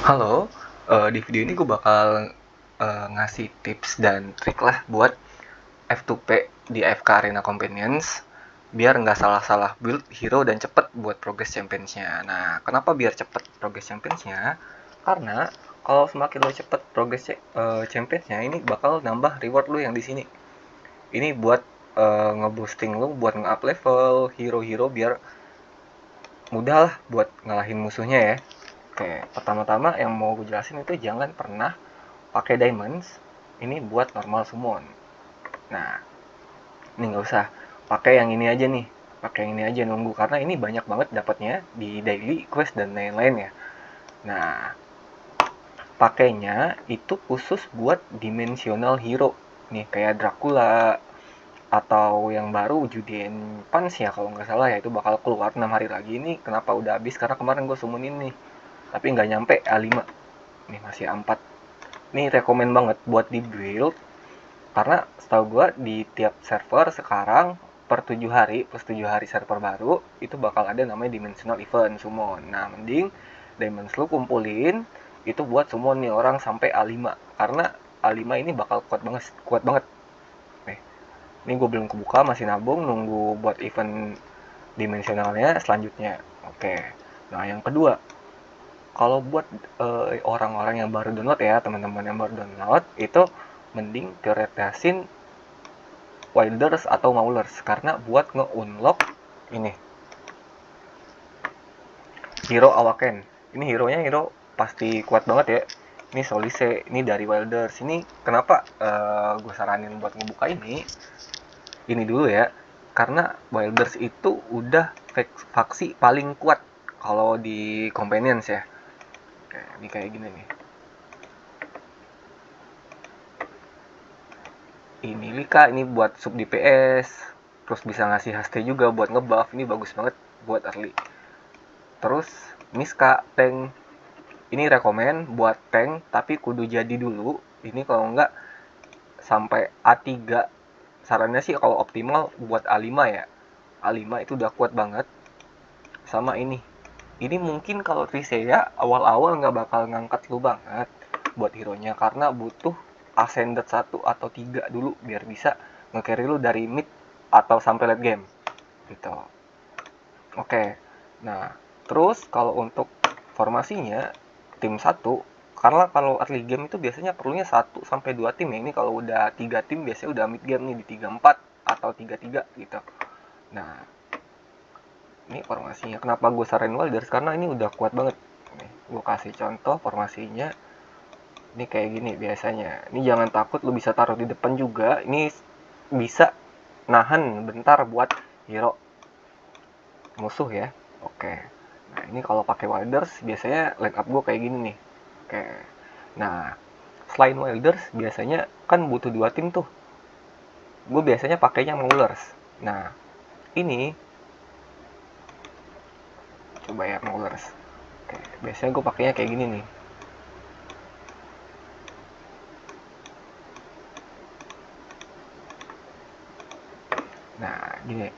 Halo, di video ini gue bakal ngasih tips dan trik lah buat F2P di AFK Arena Companions biar nggak salah-salah build hero dan cepet buat progress championsnya. Nah, kenapa biar cepet progress championsnya? Karena kalau semakin lo cepet progress championsnya, ini bakal nambah reward lo yang di sini. Ini buat ngeboosting lo, buat nge-up level hero-hero biar mudah lah buat ngalahin musuhnya ya. Oke, pertama-tama yang mau gue jelasin itu jangan pernah pakai diamonds ini buat normal summon. Nah, ini nggak usah pakai yang ini aja nih, pakai yang ini aja nunggu karena ini banyak banget dapatnya di daily quest dan lain-lain ya. Nah, pakainya itu khusus buat dimensional hero nih kayak Dracula atau yang baru Judean Pans ya kalau nggak salah ya, itu bakal keluar 6 hari lagi. Ini kenapa udah habis karena kemarin gue summonin nih tapi nggak nyampe A5 nih, masih A4. Ini rekomen banget buat di build karena setahu gue di tiap server sekarang per 7 hari plus 7 hari server baru itu bakal ada namanya dimensional event summon. Nah, mending diamonds lu kumpulin itu buat summon nih orang sampai A5 karena A5 ini bakal kuat banget nih. Ini gue belum kebuka, masih nabung nunggu buat event dimensionalnya selanjutnya. Oke, nah yang kedua, kalau buat orang-orang yang baru download ya, teman-teman yang baru download itu mending prioritasin Wilders atau Maulers karena buat nge-unlock ini hero Awaken. Ini hero-nya hero pasti kuat banget ya. Ini Solise, ini dari Wilders. Ini kenapa gue saranin buat ngebuka ini dulu ya. Karena Wilders itu udah faksi paling kuat kalau di Companions ya. Oke, ini kayak gini nih. Ini Lika, ini buat sub DPS, terus bisa ngasih haste juga buat ngebuff. Ini bagus banget buat early. Terus Miska tank, ini rekomen buat tank tapi kudu jadi dulu. Ini kalau enggak sampai A3, sarannya sih kalau optimal buat A5 ya. A5 itu udah kuat banget. Sama ini mungkin kalau Trisea awal-awal nggak bakal ngangkat lu banget buat hero nya karena butuh ascended 1 atau 3 dulu biar bisa nge-carry lu dari mid atau sampai late game gitu. Oke, nah terus kalau untuk formasinya tim satu, karena kalau early game itu biasanya perlunya 1 sampai 2 tim ya. Ini kalau udah 3 tim biasanya udah mid game nih di 34 atau 33 gitu. Nah, ini formasinya kenapa gue saranin Wilders karena ini udah kuat banget nih. Gue kasih contoh formasinya, ini kayak gini biasanya. Ini jangan takut, lu bisa taruh di depan juga. Ini bisa nahan bentar buat hero musuh ya. Oke, nah ini kalau pakai Wilders biasanya line up gue kayak gini nih. Oke, nah selain Wilders biasanya kan butuh 2 tim tuh. Gue biasanya pakainya Maulers. Nah, ini coba ya Maulers. Oke, biasanya gue pakainya kayak gini nih. Nah, gini.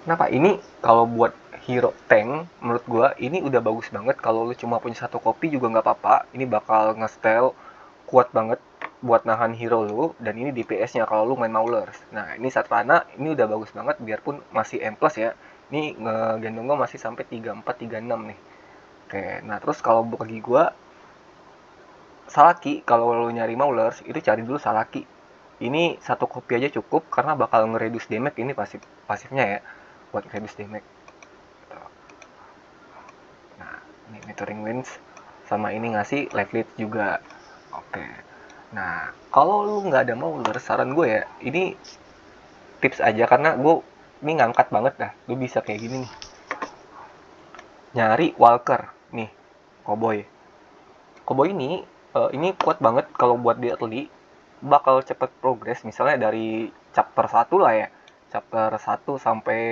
Kenapa? Ini kalau buat hero tank, menurut gua ini udah bagus banget. Kalau lu cuma punya 1 kopi juga nggak apa-apa. Ini bakal nge-style kuat banget buat nahan hero lu. Dan ini DPS-nya kalau lu main Maulers. Nah, ini Satrana, ini udah bagus banget. Biarpun masih M+, ya. Ini ngegendong gua masih sampai 34, 36 nih. Oke, nah terus kalau bagi gua, Salaki, kalau lu nyari Maulers, itu cari dulu Salaki. Ini 1 kopi aja cukup karena bakal nge-reduce damage, ini pasifnya ya, buat reduce damage. Nah, ini metering wins sama ini ngasih life lead juga. Oke. Nah, kalau lu nggak ada Mauler, saran gue ya, ini tips aja karena gue ini ngangkat banget dah. Lu bisa kayak gini nih. Nyari Walker nih, Cowboy. Cowboy ini kuat banget kalau buat di early, bakal cepet progress misalnya dari chapter 1 lah ya. Chapter 1 sampai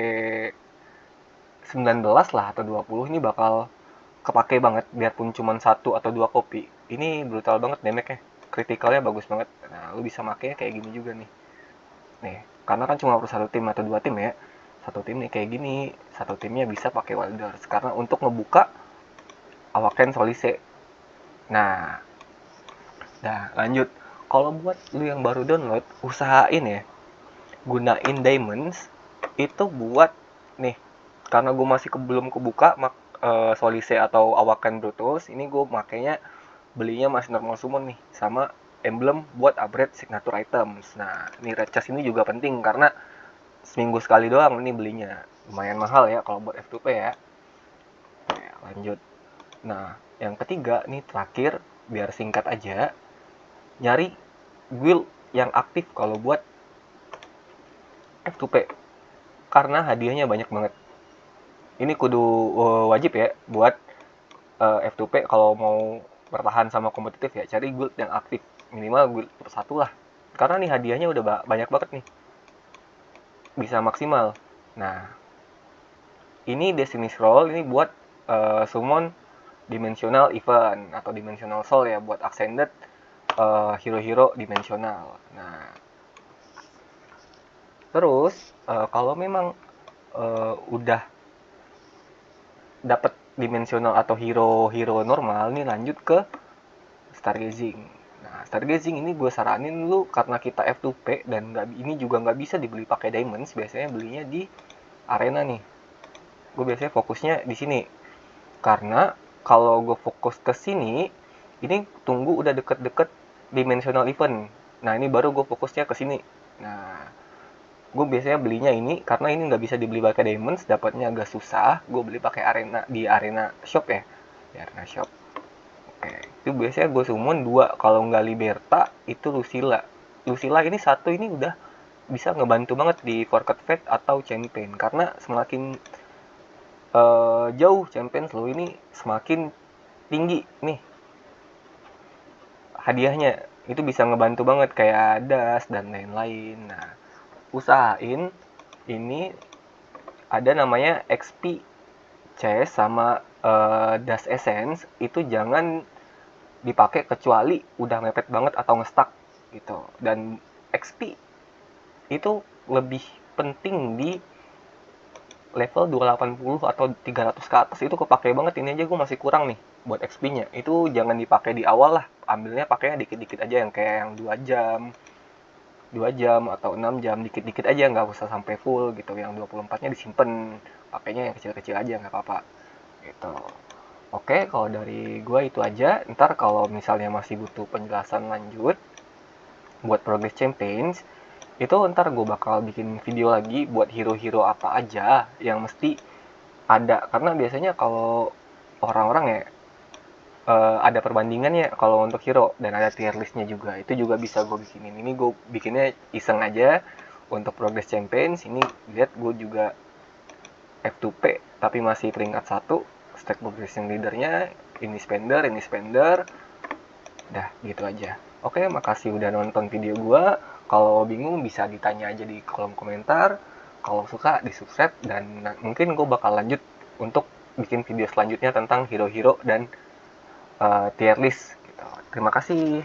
19 lah atau 20 ini bakal kepake banget biarpun cuma 1 atau 2 kopi. Ini brutal banget damage-nya. Kritikalnya bagus banget. Nah, lu bisa makanya kayak gini juga nih. Nih, karena kan cuma perlu 1 tim atau 2 tim ya. 1 tim nih kayak gini, 1 timnya bisa pakai Wilders karena untuk ngebuka Awaken Solise. Nah, lanjut. Kalau buat lu yang baru download, usahain ya, gunain diamonds itu buat nih, karena gue masih belum kebuka Solise atau Awaken Brutus, ini gue makanya belinya masih normal summon nih, sama emblem buat upgrade signature items. Nah, ini red chest ini juga penting karena seminggu sekali doang ini belinya, lumayan mahal ya kalau buat F2P ya. Nah, lanjut. Nah, yang ketiga nih terakhir, biar singkat aja, nyari guild yang aktif kalau buat F2P, karena hadiahnya banyak banget. Ini kudu wajib ya buat F2P kalau mau bertahan sama kompetitif ya, cari guild yang aktif, minimal guild satu lah, karena nih hadiahnya udah banyak banget nih, bisa maksimal. Nah, ini Destiny Scroll ini buat summon dimensional event atau dimensional soul ya, buat ascended hero-hero dimensional. Nah, terus kalau memang udah dapat dimensional atau hero-hero normal nih, lanjut ke stargazing. Nah, stargazing ini gue saranin lu karena kita F2P dan ini juga nggak bisa dibeli pakai diamonds, biasanya belinya di arena nih. Gue biasanya fokusnya di sini. Karena kalau gue fokus ke sini, ini tunggu udah deket-deket dimensional event. Nah, ini baru gue fokusnya ke sini. Nah, gue biasanya belinya ini karena ini nggak bisa dibeli pakai diamonds, dapatnya agak susah. Gue beli pakai arena, di arena shop ya, di arena shop. Oke, itu biasanya gue summon 2, kalau nggak Liberta itu Lucilla. Lucilla ini satu ini udah bisa ngebantu banget di Forgotten Fate atau Champion, karena semakin jauh champion lo ini semakin tinggi nih hadiahnya, itu bisa ngebantu banget kayak das dan lain-lain. Nah, usahain ini ada namanya XP chest sama das essence, itu jangan dipakai kecuali udah mepet banget atau ngestak gitu. Dan XP itu lebih penting di level 280 atau 300 ke atas, itu kepake banget. Ini aja gue masih kurang nih buat XP-nya. Itu jangan dipakai di awal lah, ambilnya pakainya dikit-dikit aja, yang kayak yang 2 jam atau 6 jam, dikit-dikit aja, nggak usah sampai full gitu. Yang 24-nya disimpan, pakainya yang kecil-kecil aja, nggak apa-apa gitu. Oke, kalau dari gue itu aja. Ntar kalau misalnya masih butuh penjelasan lanjut buat progress campaigns, itu ntar gue bakal bikin video lagi buat hero-hero apa aja yang mesti ada. Karena biasanya kalau orang-orang ya ada perbandingannya kalau untuk hero, dan ada tier listnya juga, itu juga bisa gue bikinin. Ini gue bikinnya iseng aja untuk progress campaigns. Ini lihat gue juga F2P tapi masih peringkat 1 stack progression leadernya, ini spender, dah gitu aja. Oke, makasih udah nonton video gue. Kalau bingung bisa ditanya aja di kolom komentar. Kalau suka di subscribe, dan mungkin gue bakal lanjut untuk bikin video selanjutnya tentang hero-hero dan tier list gitu. Terima kasih.